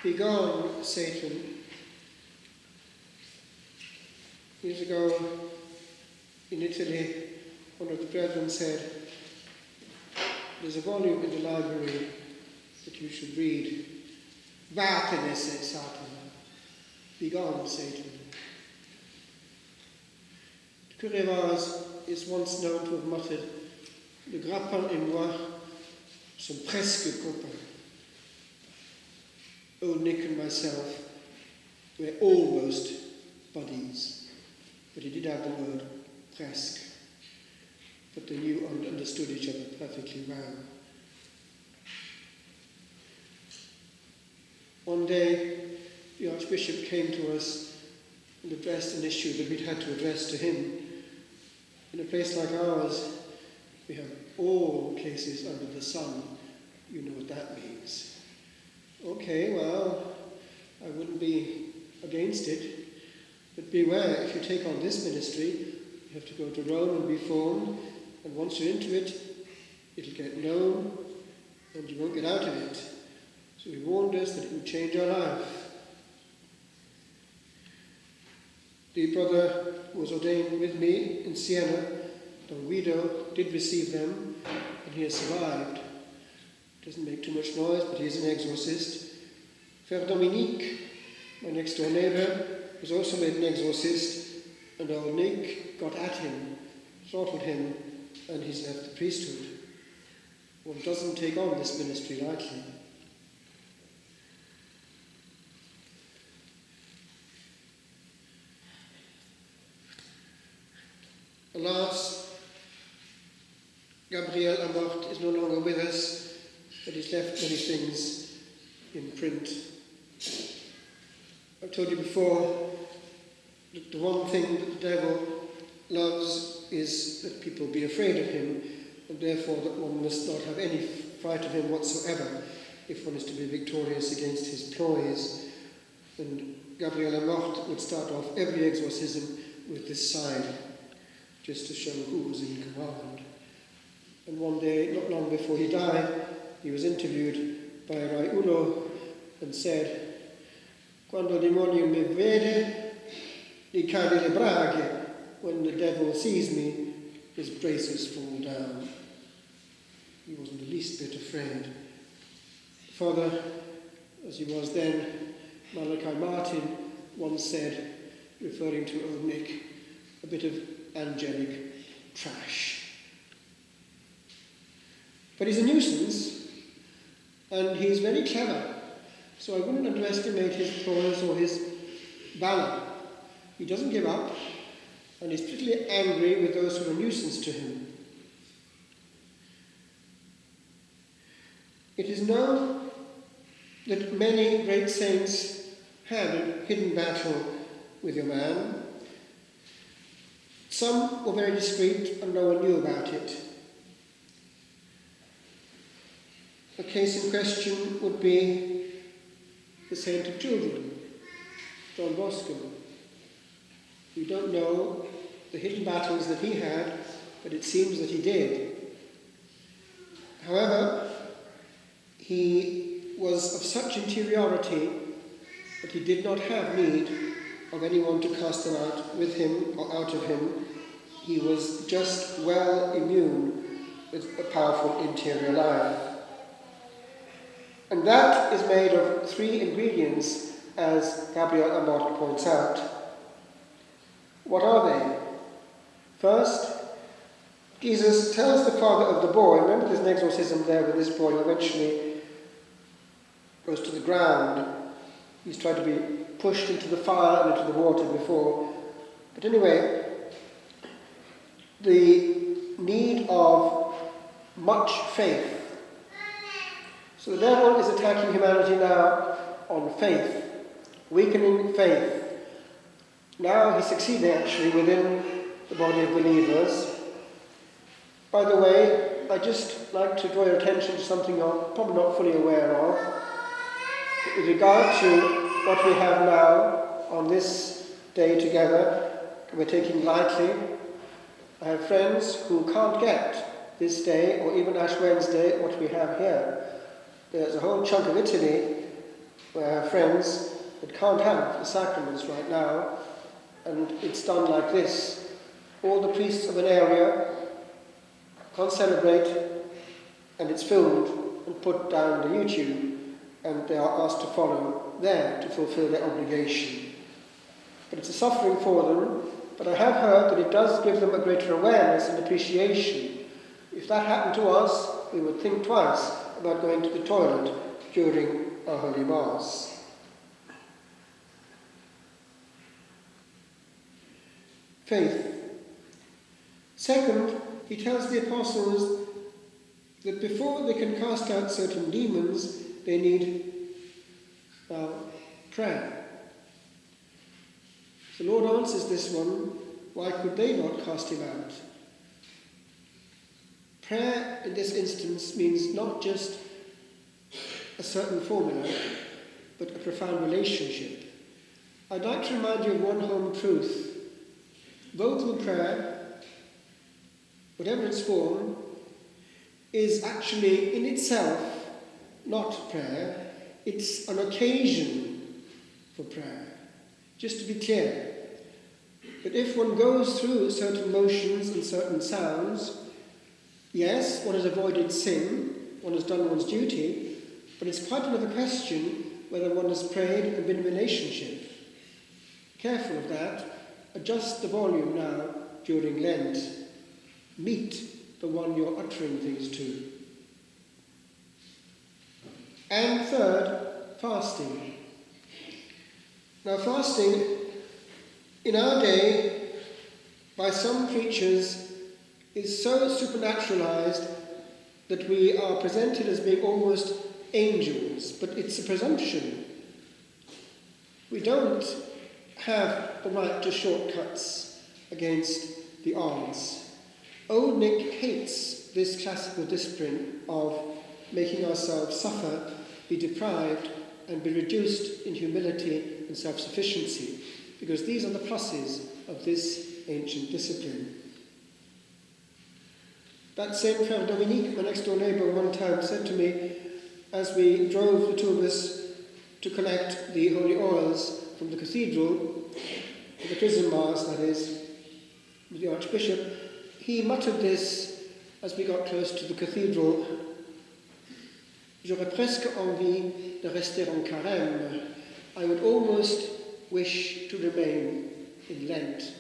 Begone, Satan. Years ago in Italy, one of the brethren said, there's a volume in the library that you should read. Vatene, said Satan. Begone, Satan. The curé Vaz is once known to have muttered, Le grappin et moi sont presque copains. Old Nick and myself were almost buddies, but he did have the word presque. But they knew and understood each other perfectly well. One day, the Archbishop came to us and addressed an issue that we'd had to address to him. In a place like ours, we have all cases under the sun. You know what that means. Okay, well, I wouldn't be against it, but beware, if you take on this ministry, you have to go to Rome and be formed, and once you're into it, it'll get known, and you won't get out of it. So he warned us that it would change our life. The brother who was ordained with me in Siena, Don Guido, did receive them, and he has survived. Doesn't make too much noise, but he is an exorcist. Frère Dominique, my next door neighbour, was also made an exorcist, and old Nick got at him, throttled him, and he's left the priesthood. One doesn't take on this ministry lightly. Alas, Gabriel Amort is no longer with us, but he's left many things in print. I've told you before that the one thing that the devil loves is that people be afraid of him, and therefore that one must not have any fright of him whatsoever if one is to be victorious against his ploys. And Gabriel Amort would start off every exorcism with this sign, just to show who was in command. And one day, not long before he died, he was interviewed by Rai Uno and said, Quando il demonio mi vede, gli cade le braghe. When the devil sees me, his braces fall down. He wasn't the least bit afraid. Father, as he was then, Malachi Martin once said, referring to old Nick, a bit of angelic trash. But he's a nuisance, and he's very clever, so I wouldn't underestimate his ploys or his valour. He doesn't give up, and he's particularly angry with those who are a nuisance to him. It is known that many great saints had a hidden battle with a man. Some were very discreet and no one knew about it. The case in question would be the saint of children, John Bosco. We don't know the hidden battles that he had, but it seems that he did. However, he was of such interiority that he did not have need of anyone to cast them out with him or out of him. He was just well immune with a powerful interior life. And that is made of three ingredients, as Gabriel Amort points out. What are they? First, Jesus tells the father of the boy, remember there's an exorcism there where this boy eventually goes to the ground. He's tried to be pushed into the fire and into the water before. But anyway, the need of much faith. So the devil is attacking humanity now on faith, weakening faith. Now he's succeeding actually within the body of believers. By the way, I'd just like to draw your attention to something you're probably not fully aware of. With regard to what we have now on this day together, we're taking lightly. I have friends who can't get this day or even Ash Wednesday what we have here. There's a whole chunk of Italy where I have friends that can't have the sacraments right now, and it's done like this. All the priests of an area can't celebrate, and it's filmed and put down to YouTube, and they are asked to follow there to fulfill their obligation. But it's a suffering for them, but I have heard that it does give them a greater awareness and appreciation. If that happened to us, we would think twice about going to the toilet during our Holy Mass. Faith. Second, he tells the apostles that before they can cast out certain demons, they need prayer. The Lord answers this one, why could they not cast him out? Prayer in this instance means not just a certain formula, but a profound relationship. I'd like to remind you of one home truth. Vocal prayer, whatever its form, is actually in itself not prayer, it's an occasion for prayer. Just to be clear, that if one goes through certain motions and certain sounds, yes, one has avoided sin, one has done one's duty, but it's quite another question whether one has prayed and been in relationship. Careful of that. Adjust the volume now during Lent. Meet the one you're uttering things to. And third, fasting. Now, fasting, in our day, by some preachers, is so supernaturalized that we are presented as being almost angels, but it's a presumption. We don't have the right to shortcuts against the odds. Old Nick hates this classical discipline of making ourselves suffer, be deprived, and be reduced in humility and self-sufficiency, because these are the pluses of this ancient discipline. That same Frère Dominique, my next door neighbour, one time said to me, as we drove, the two of us, to collect the holy oils from the cathedral, for the prison mass, that is, with the Archbishop, he muttered this as we got close to the cathedral: "J'aurais presque envie de rester en carême." I would almost wish to remain in Lent.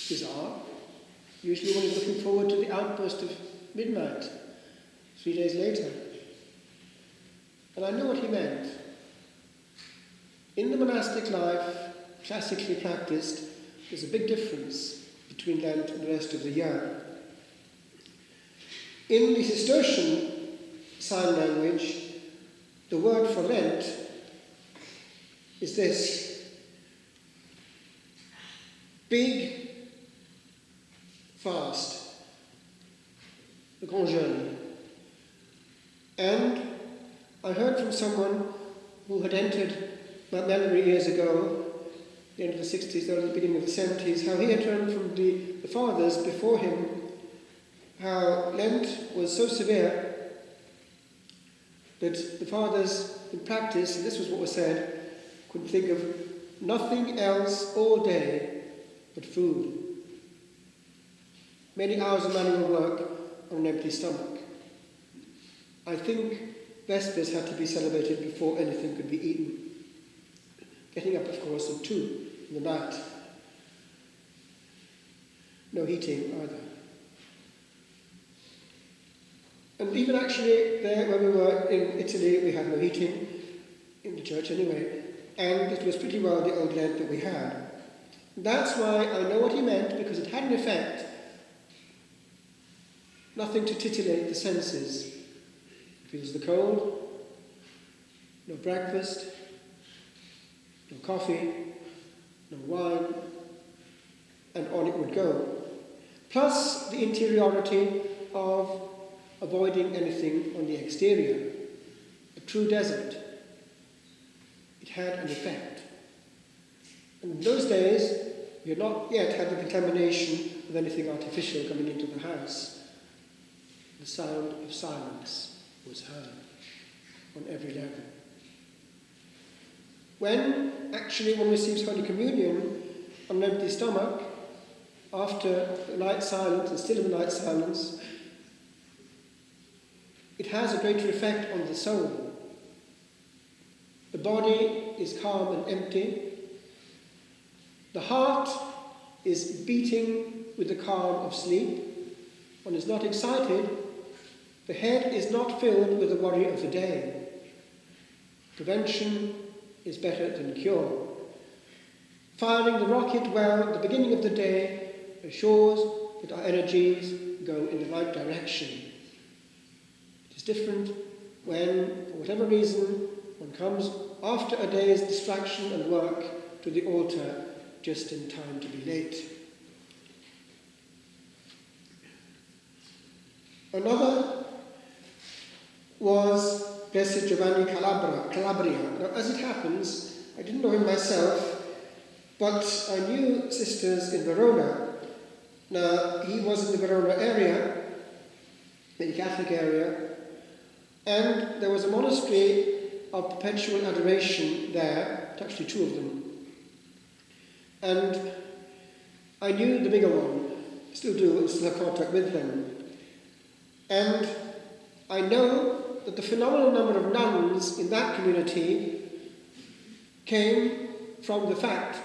Bizarre. Usually one is looking forward to the outburst of midnight, 3 days later. And I know what he meant. In the monastic life, classically practiced, there's a big difference between Lent and the rest of the year. In the Cistercian sign language, the word for Lent is this: big fast, the grand jeûne. And I heard from someone who had entered my memory years ago, the end of the 60s, early beginning of the 70s, how he had learned from the fathers before him how Lent was so severe that the fathers in practice, and this was what was said, could think of nothing else all day but food. Many hours of manual work on an empty stomach. I think Vespers had to be celebrated before anything could be eaten. Getting up, of course, at 2 in the night. No heating either. And even actually there when we were in Italy, we had no heating, in the church anyway, and it was pretty well the old Lent that we had. That's why I know what he meant, because it had an effect. Nothing to titillate the senses. Feels the cold, no breakfast, no coffee, no wine, and on it would go. Plus the interiority of avoiding anything on the exterior. A true desert. It had an effect. And in those days, we had not yet had the contamination of anything artificial coming into the house. The sound of silence was heard. on every level. When actually one receives Holy Communion on an empty stomach, after the night silence, and still in the night silence, it has a greater effect on the soul. The body is calm and empty. The heart is beating with the calm of sleep. One is not excited. The head is not filled with the worry of the day. Prevention is better than cure. Firing the rocket well at the beginning of the day assures that our energies go in the right direction. It is different when, for whatever reason, one comes after a day's distraction and work to the altar just in time to be late. Another was Blessed Giovanni Calabria. Now, as it happens, I didn't know him myself, but I knew sisters in Verona. Now, he was in the Verona area, the Catholic area, and there was a monastery of perpetual adoration there, actually two of them. And I knew the bigger one, still do, and still have contact with them. And I know that the phenomenal number of nuns in that community came from the fact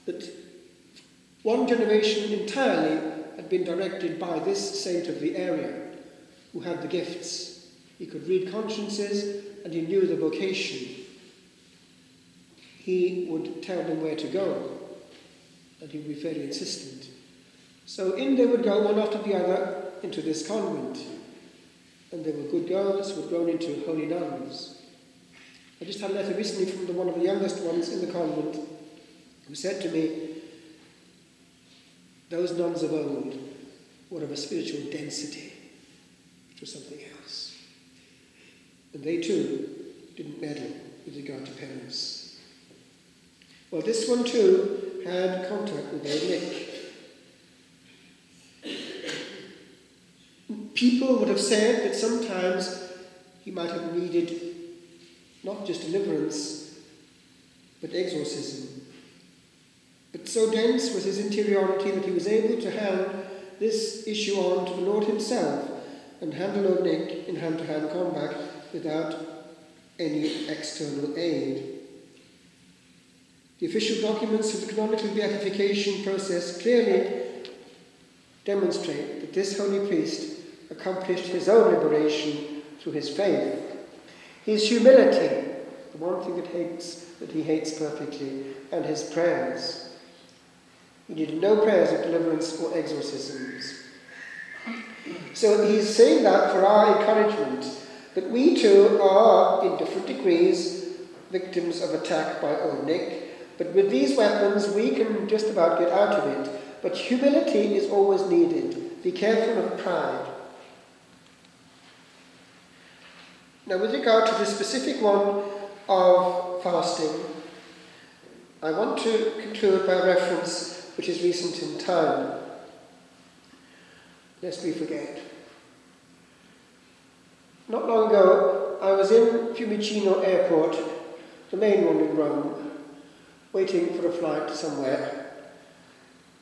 that one generation entirely had been directed by this saint of the area, who had the gifts. He could read consciences and he knew the vocation. He would tell them where to go, and he would be fairly insistent. So in they would go, one after the other, into this convent. And they were good girls who had grown into holy nuns. I just had a letter recently from one of the youngest ones in the convent, who said to me, those nuns of old were of a spiritual density, which was something else. And they too didn't meddle with regard to penance. Well, this one too had contact with old Nick. People would have said that sometimes he might have needed not just deliverance, but exorcism. But so dense was his interiority that he was able to hand this issue on to the Lord himself and handle old Nick in hand-to-hand combat without any external aid. The official documents of the canonical beatification process clearly demonstrate that this holy priest accomplished his own liberation through his faith. His humility, the one thing that he hates perfectly, and his prayers. He needed no prayers of deliverance or exorcisms. So he's saying that for our encouragement, that we too are, in different degrees, victims of attack by old Nick, but with these weapons we can just about get out of it. But humility is always needed. Be careful of pride. Now, with regard to the specific one of fasting, I want to conclude by a reference which is recent in time, lest we forget. Not long ago, I was in Fiumicino Airport, the main one in Rome, waiting for a flight somewhere,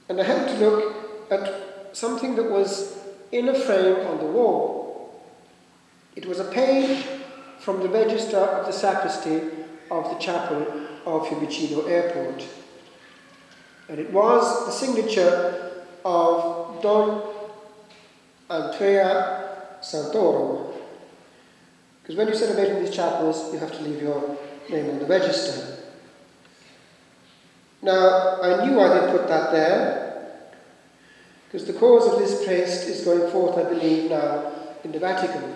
and I happened to look at something that was in a frame on the wall. It was a page from the register of the sacristy of the chapel of Fiumicino Airport. And it was the signature of Don Andrea Santoro. Because when you celebrate in these chapels, you have to leave your name on the register. Now, I knew I did put that there, because the cause of this priest is going forth, I believe, now in the Vatican.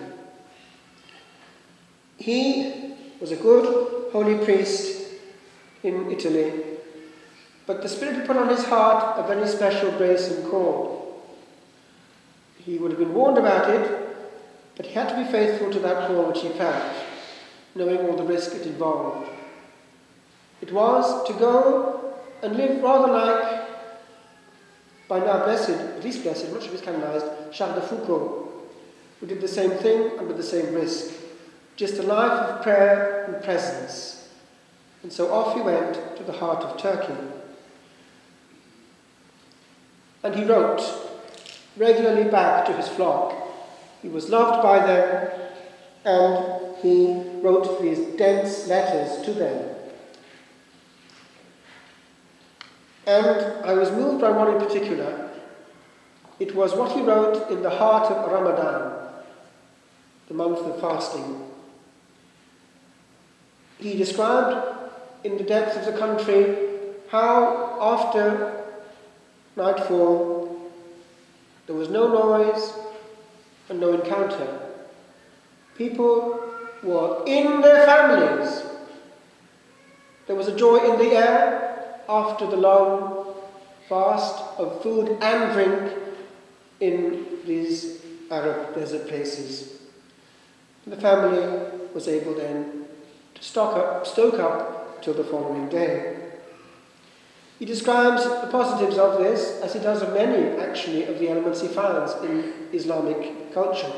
He was a good, holy priest in Italy, but the Spirit had put on his heart a very special grace and call. He would have been warned about it, but he had to be faithful to that call which he felt, knowing all the risk it involved. It was to go and live rather like, by now blessed, at least blessed, I'm not sure if he's canonized, Charles de Foucault, who did the same thing under the same risk. just a life of prayer and presence. And so off he went to the heart of Turkey. And he wrote regularly back to his flock. He was loved by them, and he wrote these dense letters to them. And I was moved by one in particular. It was what he wrote in the heart of Ramadan, the month of fasting. He described in the depths of the country how after nightfall there was no noise and no encounter. People were in their families. There was a joy in the air after the long fast of food and drink in these Arab desert places. And the family was able then to stoke up till the following day. He describes the positives of this, as he does of many, actually, of the elements he finds in Islamic culture,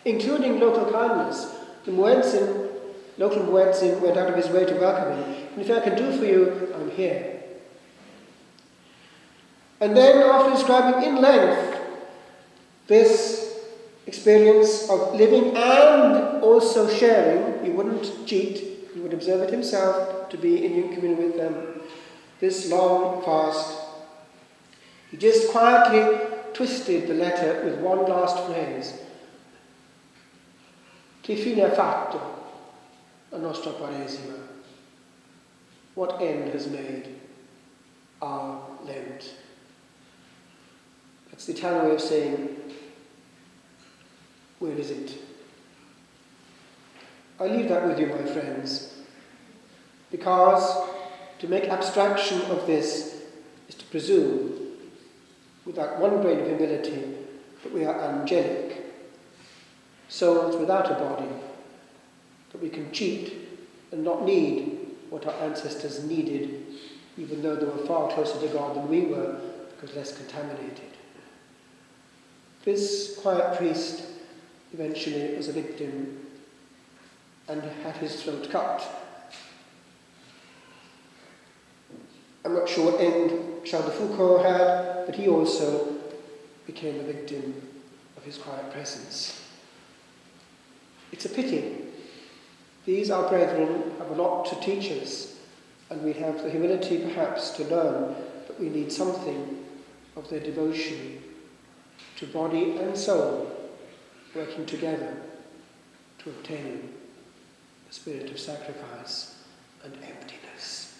including local kindness. The local muezzin went out of his way to welcome him. And if I can do for you, I'm here. And then, after describing in length this experience of living and also sharing, he wouldn't cheat, he would observe it himself to be in communion with them, this long fast, he just quietly twisted the letter with one last phrase. Che fine ha fatto la nostra Quaresima? What end has made our Lent? That's the Italian way of saying, where is it? I leave that with you, my friends, because to make abstraction of this is to presume, without one grain of humility, that we are angelic, souls without a body, that we can cheat and not need what our ancestors needed, even though they were far closer to God than we were, because less contaminated. This quiet priest eventually was a victim and had his throat cut. I'm not sure what end Charles de Foucault had, but he also became a victim of his quiet presence. It's a pity. These, our brethren, have a lot to teach us, and we have the humility perhaps to learn that we need something of their devotion to body and soul working together to obtain the spirit of sacrifice and emptiness.